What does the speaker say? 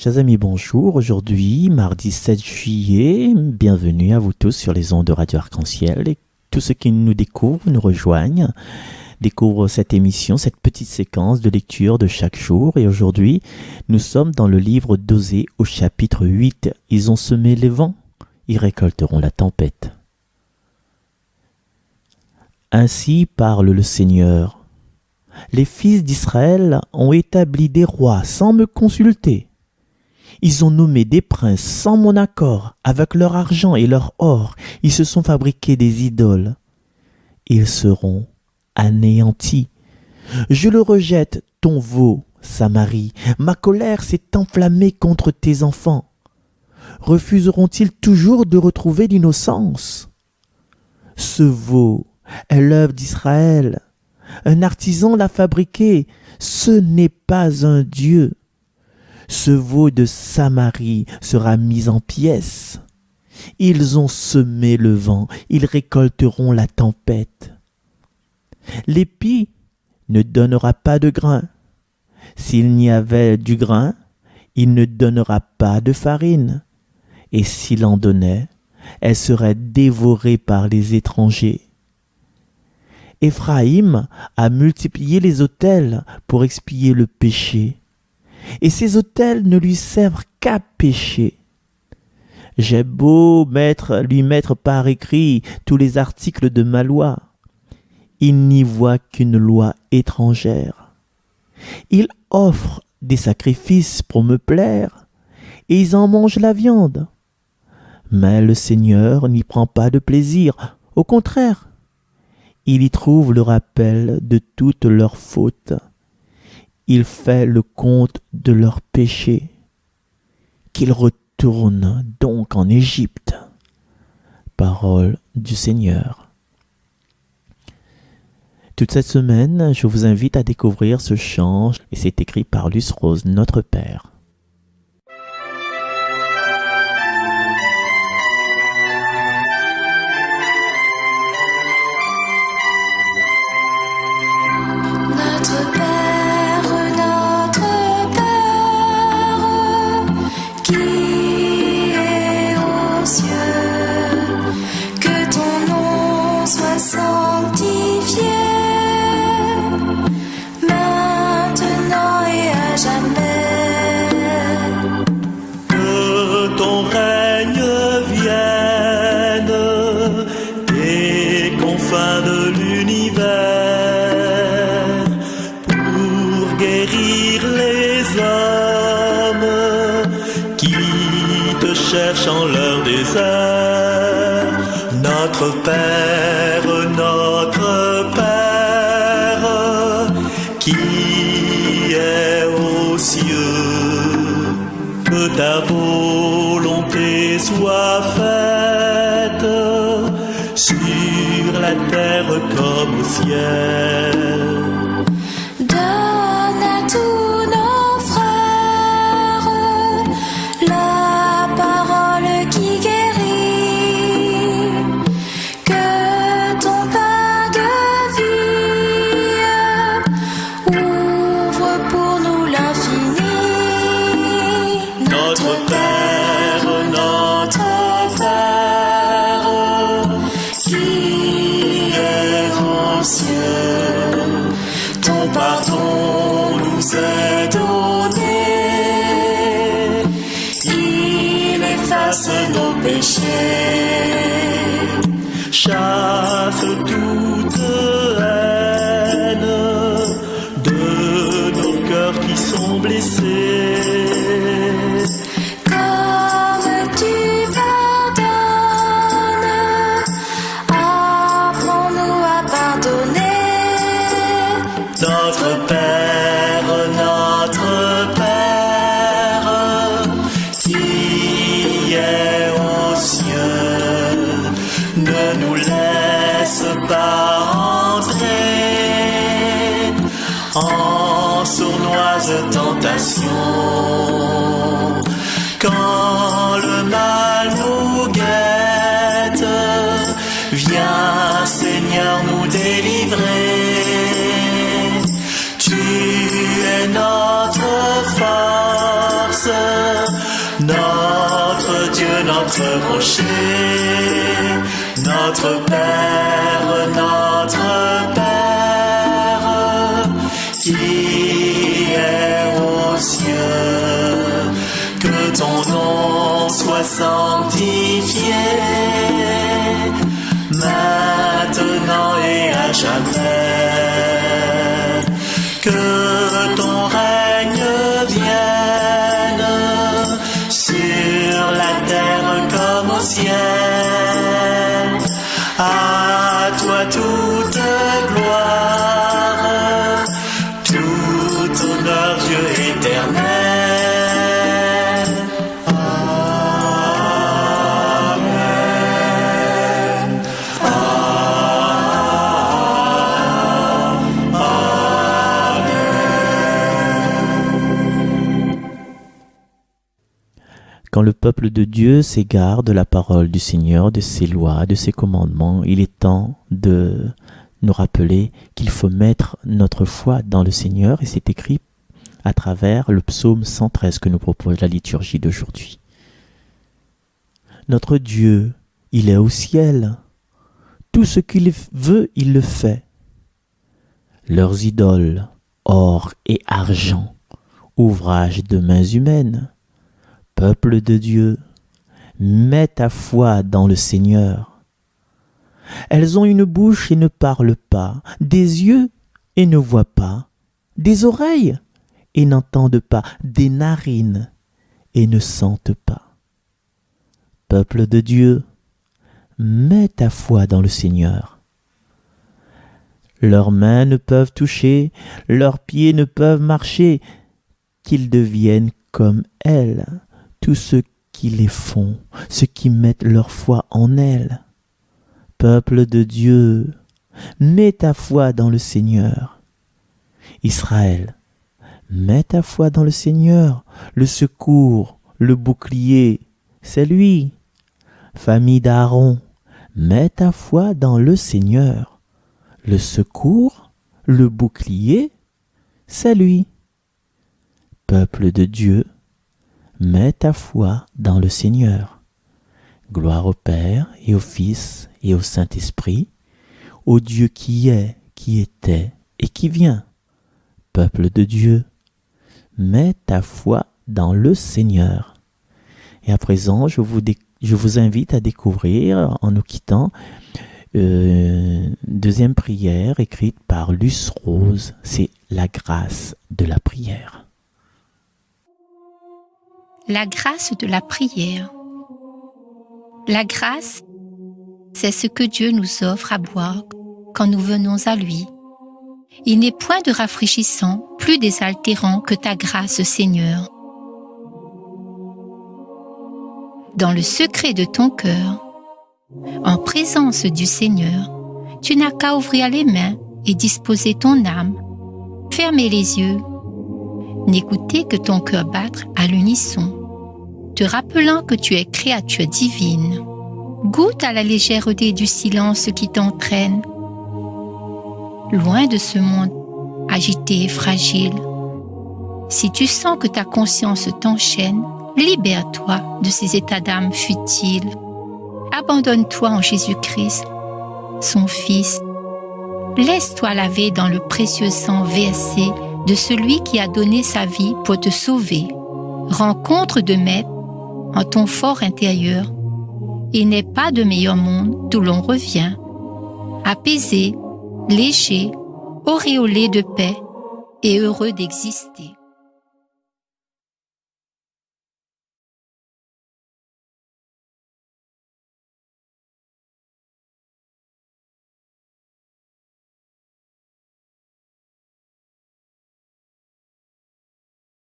Chers amis, bonjour. Aujourd'hui, mardi 7 juillet, bienvenue à vous tous sur les ondes de Radio Arc-en-Ciel. Et tous ceux qui nous découvrent, nous rejoignent, découvrent cette émission, cette petite séquence de lecture de chaque jour. Et aujourd'hui, nous sommes dans le livre d'Osée au chapitre 8. Ils ont semé les vents, ils récolteront la tempête. Ainsi parle le Seigneur. Les fils d'Israël ont établi des rois sans me consulter. Ils ont nommé des princes sans mon accord, avec leur argent et leur or. Ils se sont fabriqués des idoles. Ils seront anéantis. Je le rejette, ton veau, Samarie. Ma colère s'est enflammée contre tes enfants. Refuseront-ils toujours de retrouver l'innocence? Ce veau est l'œuvre d'Israël. Un artisan l'a fabriqué. Ce n'est pas un Dieu. Ce veau de Samarie sera mis en pièces. Ils ont semé le vent, ils récolteront la tempête. L'épi ne donnera pas de grain. S'il n'y avait du grain, il ne donnera pas de farine. Et s'il en donnait, elle serait dévorée par les étrangers. Éphraïm a multiplié les autels pour expier le péché. Et ces autels ne lui servent qu'à pécher. J'ai beau lui mettre par écrit tous les articles de ma loi, il n'y voit qu'une loi étrangère. Ils offrent des sacrifices pour me plaire, et ils en mangent la viande. Mais le Seigneur n'y prend pas de plaisir, au contraire, il y trouve le rappel de toutes leurs fautes. Il fait le compte de leurs péchés. Qu'ils retournent donc en Égypte. Parole du Seigneur. Toute cette semaine, je vous invite à découvrir ce chant, et c'est écrit par Luce Rose, Notre Père. De l'univers pour guérir les hommes qui te cherchent en leur désert. Notre Père, qui est aux cieux, que ta volonté soit faite sur la terre comme au ciel. Donne à tous nos frères la parole qui guérit, que ton pain de vie ouvre pour nous l'infini. Notre Père, qui est aux cieux, notre Dieu, notre rocher, notre Père, qui est aux cieux. Que ton nom soit sanctifié, maintenant et à jamais. Que ton règne vienne sur la terre comme au ciel. À toi toute gloire, tout honneur, Dieu éternel. Quand le peuple de Dieu s'égare de la parole du Seigneur, de ses lois, de ses commandements, il est temps de nous rappeler qu'il faut mettre notre foi dans le Seigneur, et c'est écrit à travers le psaume 113 que nous propose la liturgie d'aujourd'hui. Notre Dieu, il est au ciel. Tout ce qu'il veut, il le fait. Leurs idoles, or et argent, ouvrage de mains humaines. Peuple de Dieu, mets ta foi dans le Seigneur. Elles ont une bouche et ne parlent pas, des yeux et ne voient pas, des oreilles et n'entendent pas, des narines et ne sentent pas. Peuple de Dieu, mets ta foi dans le Seigneur. Leurs mains ne peuvent toucher, leurs pieds ne peuvent marcher, qu'ils deviennent comme elles. Tous ceux qui les font, ceux qui mettent leur foi en elle. Peuple de Dieu, mets ta foi dans le Seigneur. Israël, mets ta foi dans le Seigneur. Le secours, le bouclier, c'est lui. Famille d'Aaron, mets ta foi dans le Seigneur. Le secours, le bouclier, c'est lui. Peuple de Dieu, mets ta foi dans le Seigneur. Gloire au Père et au Fils et au Saint-Esprit, au Dieu qui est, qui était et qui vient. Peuple de Dieu, mets ta foi dans le Seigneur. Et à présent, je vous invite à découvrir, en nous quittant, deuxième prière écrite par Luce Rose. C'est la grâce de la prière. La grâce de la prière. La grâce, c'est ce que Dieu nous offre à boire quand nous venons à lui. Il n'est point de rafraîchissant, plus désaltérant que ta grâce, Seigneur. Dans le secret de ton cœur, en présence du Seigneur, tu n'as qu'à ouvrir les mains et disposer ton âme, fermer les yeux, n'écouter que ton cœur battre à l'unisson, te rappelant que tu es créature divine. Goûte à la légèreté du silence qui t'entraîne, loin de ce monde agité et fragile. Si tu sens que ta conscience t'enchaîne, libère-toi de ces états d'âme futiles. Abandonne-toi en Jésus-Christ, son Fils. Laisse-toi laver dans le précieux sang versé de celui qui a donné sa vie pour te sauver. Rencontre de maître en ton fort intérieur. Il n'est pas de meilleur monde d'où l'on revient. Apaisé, léger, auréolé de paix et heureux d'exister.